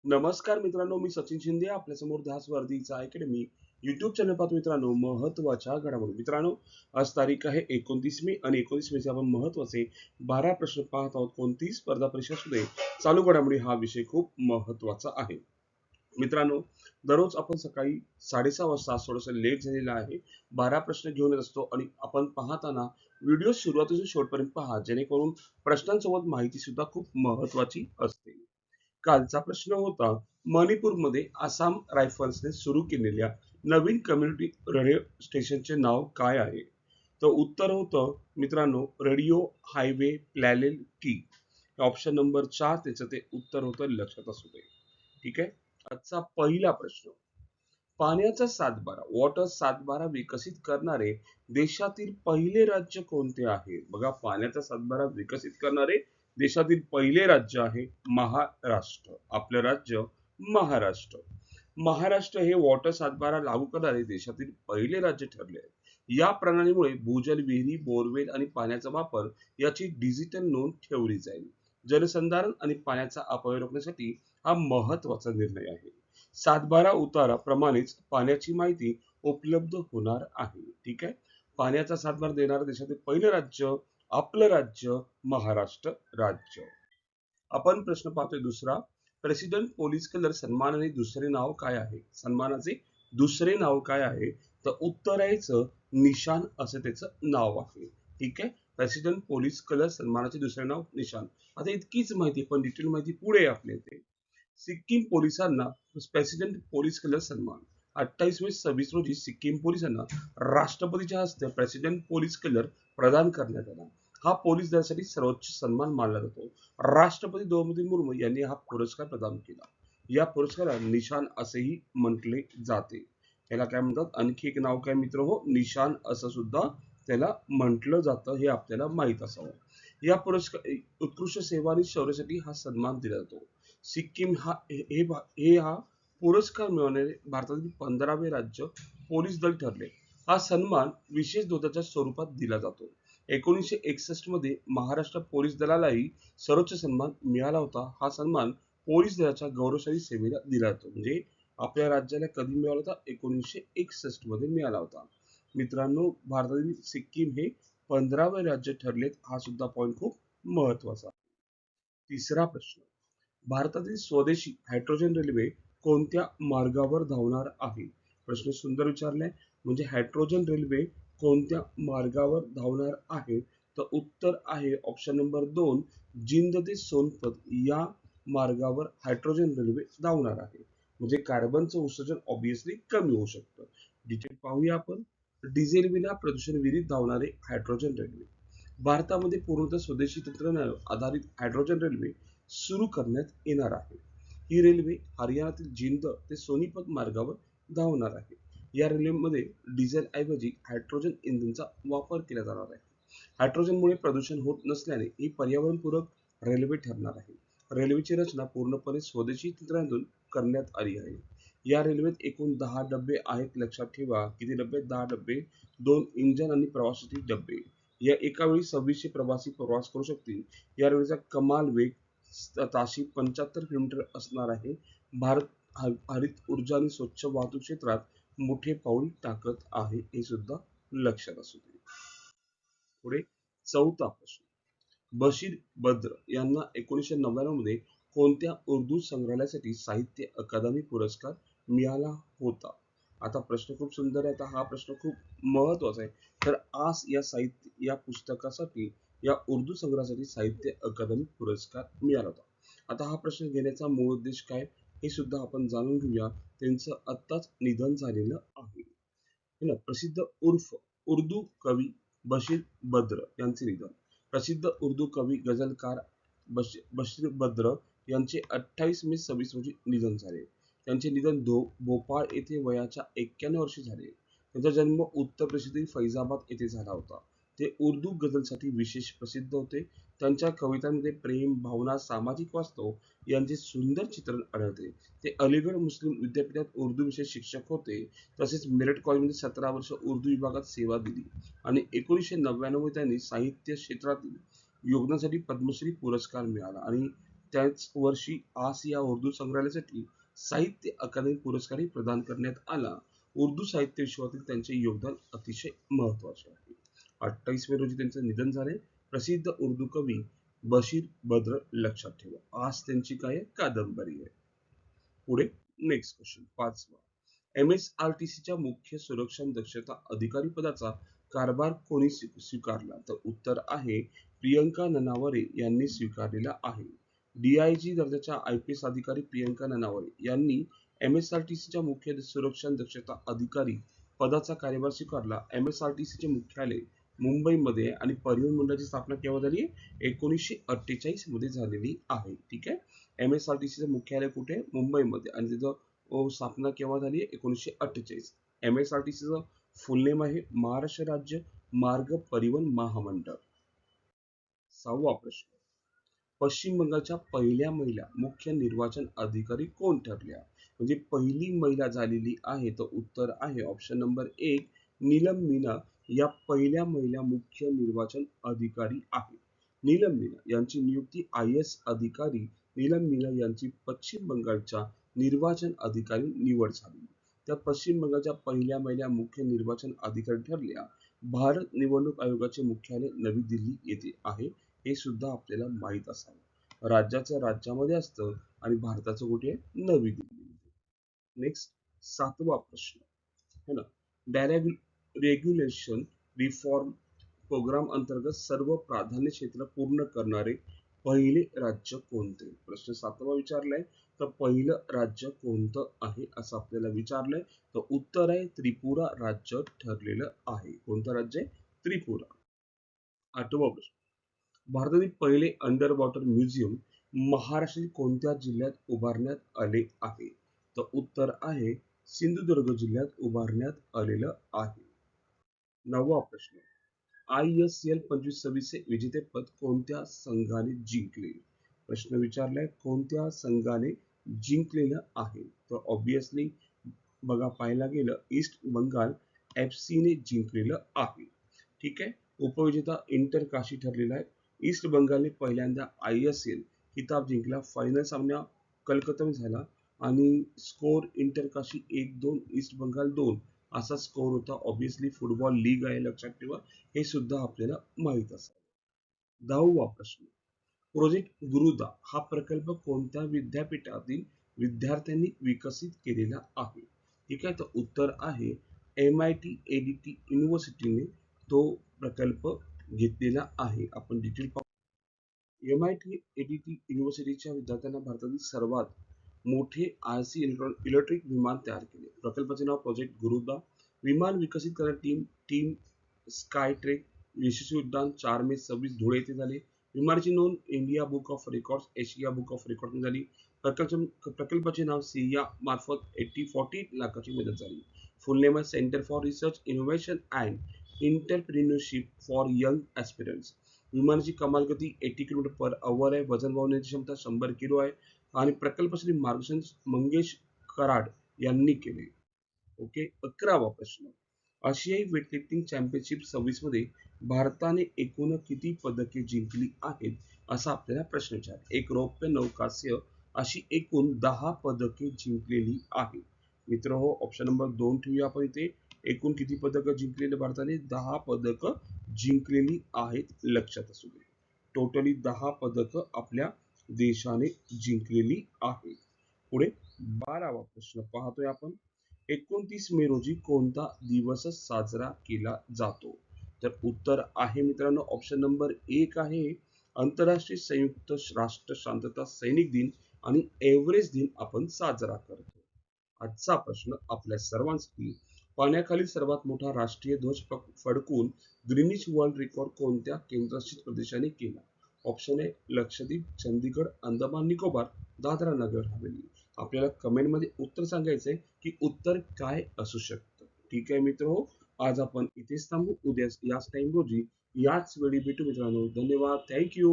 नमस्कार मित्रांनो, मी सचिन शिंदे आपल्या समोर ध्यास वर्धीचा अकॅडमी युट्यूब चॅनल पाहतो. मित्रांनो, महत्त्वाच्या घडामोडी. मित्रांनो, आज तारीख आहे 29 मे आणि 29 मेचे आपण महत्त्वाचे 12 प्रश्न पाहत आहोत. कोणतीही स्पर्धा परीक्षा असू दे, चालू घडामोडी हा विषय खूप महत्त्वाचा आहे. मित्रांनो, दररोज आपण सकाळी 6:30 वाजता, थोडंसं लेट झालेलं आहे, 12 प्रश्न घेऊन येत असतो आणि आपण पाहताना व्हिडिओ सुरुवातीपासून शेवटपर्यंत पहा, जेणेकरून प्रश्नांसोबत माहिती सुद्धा खूप महत्त्वाची असते. कालचा प्रश्न होता, मणिपूरमध्ये आसाम रायफल्सने सुरू केलेल्या नवीन कम्युनिटी रेडिओ स्टेशनचे नाव काय आहे? तर उत्तर होतं मित्रांनो, रेडिओ हायवे प्लॅनेल की. ऑप्शन नंबर 4 त्याचं ते उत्तर होतं, लक्षात असू दे. ठीक आहे. आजचा पहिला प्रश्न, पाण्याचा सातबारा वॉटर सातबारा विकसित करणारे देशातील पहिले राज्य कोणते आहे? बघा, पाण्याचा सातबारा विकसित करणारे देशातील पहिले राज्य आहे महाराष्ट्र. आपलं राज्य महाराष्ट्र. महाराष्ट्र हे वॉटर सातबारा लागू करणारे देशातील पहिले राज्य ठरले आहे. या प्रणालीमुळे भूजल, विहिरी, बोरवेल आणि पाण्याचा वापर याची डिजिटल नोंद ठेवली जाईल. जलसंधारण आणि पाण्याचा अपव्यय रोखण्यासाठी हा महत्वाचा निर्णय आहे. सातबारा उतारा प्रमाणेच पाण्याची माहिती उपलब्ध होणार आहे. ठीक आहे. पाण्याचा सातबारा देणारं देशातील पहिलं राज्य आपलं राज्य महाराष्ट्र राज्य. आपण प्रश्न पाहतोय दुसरा, प्रेसिडेंट पोलीस कलर सन्मानाने दुसरे नाव काय आहे? सन्मानाचे दुसरे नाव काय आहे? तर उत्तरायचं निशान असं त्याचं नाव आहे. ठीक आहे. प्रेसिडेंट पोलीस कलर सन्मानाचे दुसरे नाव निशान. आता इतकीच माहिती, पण डिटेल माहिती पुढे आपल्या इथे. सिक्कीम पोलिसांना प्रेसिडेंट पोलीस कलर सन्मान. 28 मे 26 रोजी सिक्कीम पोलिसांना राष्ट्रपतीच्या हस्ते प्रेसिडेंट पोलीस कलर प्रदान करण्यात आला. हा पोलीस दलासाठी सर्वोच्च सन्मान मानला जातो. राष्ट्रपती द्रौपदी मुर्मू यांनी हा पुरस्कार प्रदान केला. या पुरस्काराला निशान असेही म्हटले जाते. याला काय म्हणतात? आणखी एक नाव काय मित्र हो? निशान असं सुद्धा त्याला म्हटलं जातं, हे आपल्याला माहित असावं. या पुरस्कार उत्कृष्ट सेवा आणि शौर्यासाठी हा सन्मान दिला जातो. सिक्कीम हा पुरस्कार मिळवणारे भारतातील 15वे राज्य पोलीस दल ठरले. हा सन्मान विशेष दूताच्या स्वरूपात दिला जातो. 1961 मध्ये महाराष्ट्र पोलीस दलालाही सर्वोच्च सन्मान मिळाला होता. हा सन्मान पोलीस दलाच्या गौरवशाली सेवेला दिला जातो. म्हणजे आपल्या राज्याला कधी मिळाला होता? 1961 मध्ये मिळाला होता. मित्रांनो, भारतातील सिक्कीम हे 15वे राज्य ठरलेत. हा सुद्धा पॉईंट खूप महत्वाचा. तिसरा प्रश्न, भारतातील स्वदेशी हायड्रोजन रेल्वे कोणत्या मार्गावर धावणार आहे? प्रश्न सुंदर विचारलाय. म्हणजे हायड्रोजन रेल्वे कोणत्या मार्गावर धावणार आहे? तर उत्तर आहे ऑप्शन नंबर 2, जिंद ते सोनपत या मार्गावर हायड्रोजन रेल्वे धावणार आहे. म्हणजे कार्बनचं उत्सर्जन ऑब्विसली कमी होऊ शकतं. डिटेल पाहूया आपण. डिझेल विना प्रदूषण विरहित धावणारे हायड्रोजन रेल्वे. भारतामध्ये पूर्णतः स्वदेशी तंत्रज्ञानावर आधारित हायड्रोजन रेल्वे सुरू करण्यात येणार आहे. ही रेल्वे हरियाणातील जिंद ते सोनीपत मार्गावर धावणार आहे. या रेल्वेमध्ये डिझेल ऐवजी हायड्रोजन इंधनचा वापर केला जाणार आहे. हायड्रोजनमुळे प्रदूषण होत नसल्याने ही पर्यावरणपूरक रेल्वे ठरणार आहे. रेल्वेची रचना पूर्णपणे स्वदेशी तंत्रज्ञानातून करण्यात आली आहे. या रेल्वेत एकूण 10 डबे आहेत. लक्षात ठेवा, किती डबे? 10 डबे, 2 इंजन आणि प्रवासाचे डबे. या एका वेळी 2600 प्रवासी प्रवास करू शकतील. या रेल्वेचा कमाल वेग ताशी 75 किलोमीटर असणार आहे. भारत हरित ऊर्जा आणि स्वच्छ वाहतूक क्षेत्रात मोठे पाऊल टाकत आहे, हे सुद्धा लक्षात असू दे. पुढे चौथा प्रश्न, बशीर बद्र यांना 1999 मध्ये कोणत्या उर्दू संग्रहालयासाठी साहित्य अकादमी पुरस्कार मिळाला होता? आता प्रश्न खूप सुंदर आहे. आता हा प्रश्न खूप महत्वाचा आहे. तर आज या साहित्य या पुस्तकासाठी, या उर्दू संग्रहासाठी साहित्य अकादमी पुरस्कार मिळाला होता. आता हा प्रश्न घेण्याचा मूळ उद्देश काय, हे सुद्धा आपण जाणून घेऊया. त्यांचं आत्ताच निधन झालेलं आहे. है ना. प्रसिद्ध उर्दू कवी बशीर बद्र यांचे निधन. प्रसिद्ध उर्दू कवी गझलकार बशीर बद्र यांचे 28 मे 26 रोजी निधन झाले. त्यांचे निधन भोपाळ येथे वयाच्या 91 वर्षी झाले. त्यांचा जन्म उत्तर प्रदेशातील फैजाबाद येथे झाला होता. ते उर्दू गझलसाठी विशेष प्रसिद्ध होते. त्यांच्या कवितांमध्ये प्रेम, भावना, सामाजिक वास्तव यांचे सुंदर चित्रण आढळते. ते अलीगढ मुस्लिम विद्यापीठात उर्दू विषय शिक्षक होते. तसेच मेरठ कॉलेजमध्ये 17 वर्ष उर्दू विभागात सेवा दिली आणि 1999 त्यांनी साहित्य क्षेत्रातील योगदानासाठी पद्मश्री पुरस्कार मिळाला आणि त्याच वर्षी आसिया उर्दू संग्रहालयासाठी साहित्य अकादमी पुरस्कारही प्रदान करण्यात आला. उर्दू साहित्य विश्वातील त्यांचे योगदान अतिशय महत्वाचे आहे. 28 मे रोजी त्यांचे निधन झाले. प्रसिद्ध उर्दू कवी बशीर बद्र. लक्षात ठेवा, आज त्यांची काय कादंबरी आहे. पुढे नेक्स्ट क्वेश्चन 5वा. MSRTCच्या मुख्य सुरक्षा दक्षता अधिकारी पदाचा कारभार कोणी स्वीकारला? तर उत्तर आहे प्रियंका ननावरे यांनी स्वीकारलेला आहे. DIG दर्जाच्या IPS अधिकारी प्रियंका ननावरे यांनी MSRTCच्या मुख्य सुरक्षा दक्षता अधिकारी पदाचा कार्यभार स्वीकारला. MSRTCचे मुख्यालय मुंबईमध्ये आणि परिवहन मंडळाची स्थापना केव्हा झाली? 1948 मध्ये झालेली आहे. ठीक आहे. MSRTCचं मुख्यालय कुठे? मुंबईमध्ये आणि त्याचं स्थापना केव्हा झाली? 1948. MSRTCचं फुल नेम आहे महाराष्ट्र राज्य मार्ग परिवहन महामंडळ. 6वा प्रश्न. पश्चिम बंगालच्या पहिल्या महिला मुख्य निर्वाचन अधिकारी कोण ठरल्या? म्हणजे पहिली महिला झालेली आहे. तर उत्तर आहे ऑप्शन नंबर 1 नीलम मीना या पहिल्या महिला मुख्य निर्वाचन अधिकारी आहे. नीलम मीना यांची नियुक्ती IAS अधिकारी नीलम मीना यांची पश्चिम बंगालच्या निर्वाचन अधिकारी निवड झाली. त्या पश्चिम बंगालच्या पहिल्या महिला मुख्य निर्वाचन अधिकारी ठरल्या. भारत निवडणूक आयोगाचे मुख्यालय नवी दिल्ली येथे आहे. हे सुद्धा आपल्याला माहित असावं. राज्याचं राज्यामध्ये असतं आणि भारताचं कुठे? नवी दिल्ली. नेक्स्ट 7वा प्रश्न है ना. रेग्युलेशन रिफॉर्म प्रोग्राम अंतर्गत सर्व प्राधान्य क्षेत्र पूर्ण करणारे पहिले राज्य कोणते? प्रश्न 7वा विचारलाय. तर पहिलं राज्य कोणतं आहे असं आपल्याला विचारलंय. तर उत्तर आहे त्रिपुरा राज्य ठरलेलं आहे. कोणतं राज्य आहे? त्रिपुरा. 8वा प्रश्न. भारतातील पहिले अंडर वॉटर म्युझियम महाराष्ट्रातील कोणत्या जिल्ह्यात उभारण्यात आले आहे? तर उत्तर आहे सिंधुदुर्ग जिल्ह्यात उभारण्यात आलेलं आहे. 9वा प्रश्न. ISL 2526 विजेतेपद कोणत्या संघाने जिंकले? प्रश्न विचारलाय कोणत्या संघाने जिंकलेलं आहे? तर ऑब्विसली बघा पाहायला गेलं ईस्ट बंगाल FC ने जिंकलेलं आहे. ठीक आहे. उपविजेता इंटर काशी ठरलेला आहे. ईस्ट बंगालने पहिल्यांदा ISL किताब जिंकला. फायनल सामना कलकत्त्यामध्ये झाला आणि score Inter Kashi 1-2 East Bengal 2 असा स्कोर होता. ऑब्विसली फुटबॉल लीग आहे, लक्षात ठेवा. हे सुद्धा आपल्याला माहित असावं. 10वा प्रश्न. प्रोजेक्ट गुरुदा हा प्रकल्प कोणत्या विद्यापीठातील विद्यार्थ्यांनी विकसित केलेला आहे? ठीक आहे. तर उत्तर आहे MIT ADT युनिव्हर्सिटीने तो प्रकल्प घेतलेला आहे. आपण डिटेल पाहू. MIT ADT युनिव्हर्सिटीच्या विद्यार्थ्यांना भारतातील सर्वात मोठे RC इलेक्ट्रिक विमान तयार केले. प्रकल्पाचे नाव प्रोजेक्ट गुरुदा. विमान विकसित करणारी टीम स्कायट्रेक यशस्वी उड्डाण 4 मे 26 धुळे येथे झाले. विमानाची नोंद India book of records Asia book of record झाली. प्रकल्पाचे नाव सिया मार्फत 40 लाखाची मदत झाली. फुल नेम आहे centre for research innovation and entrepreneurship for young aspirants. विमानाची कमाल गती 80 km/h आहे. वजन वाहण्याची क्षमता 100 किलो आहे आणि प्रकल्पासाठी मार्गदर्शन मंगेश कराड यांनी केले. ओके. 11वा प्रश्न. आशियाई वेटलिफ्टिंग चॅम्पियनशिप 26 मध्ये भारताने एकूण किती पदके जिंकली आहेत असा आपल्याला प्रश्न विचारला. 1 रौप्य 9 कांस्य अशी एकूण 10 पदके जिंकलेली आहेत. मित्रहो, ऑप्शन नंबर 2 ठेवूया आपण इथे. एकूण किती पदकं जिंकलेले भारताने? 10 पदकं जिंकलेली आहेत, लक्षात असू दे. टोटली 10 पदकं आपल्या देशाने जिंकलेली आहेत. पुढे 12वा प्रश्न पाहतोय आपण. 29 मे रोजी कोणता दिवस साजरा केला जातो? तर उत्तर आहे मित्रांनो ऑप्शन नंबर 1 आहे आंतरराष्ट्रीय संयुक्त राष्ट्र शांतता सैनिक दिन आणि एव्हरेस्ट दिन आपण साजरा करतो. आजचा प्रश्न आपल्या सर्वांसाठी. पाण्याखालील सर्वात मोठा राष्ट्रीय ध्वज फडकून ग्रीनिच वर्ल्ड रेकॉर्ड कोणत्या केंद्रशासित प्रदेशाने केला? ऑप्शन आहे लक्षद्वीप, चंदीगड, अंदमान निकोबार, दादरा नगर हवेली. आपल्याला कमेंटमध्ये उत्तर सांगायचंय की उत्तर काय असू शकतं. ठीक आहे मित्र, आज आपण इथेच थांबू. उद्या याच टाइम रोजी याच वेळी भेटू मित्रांनो. धन्यवाद. थँक्यू.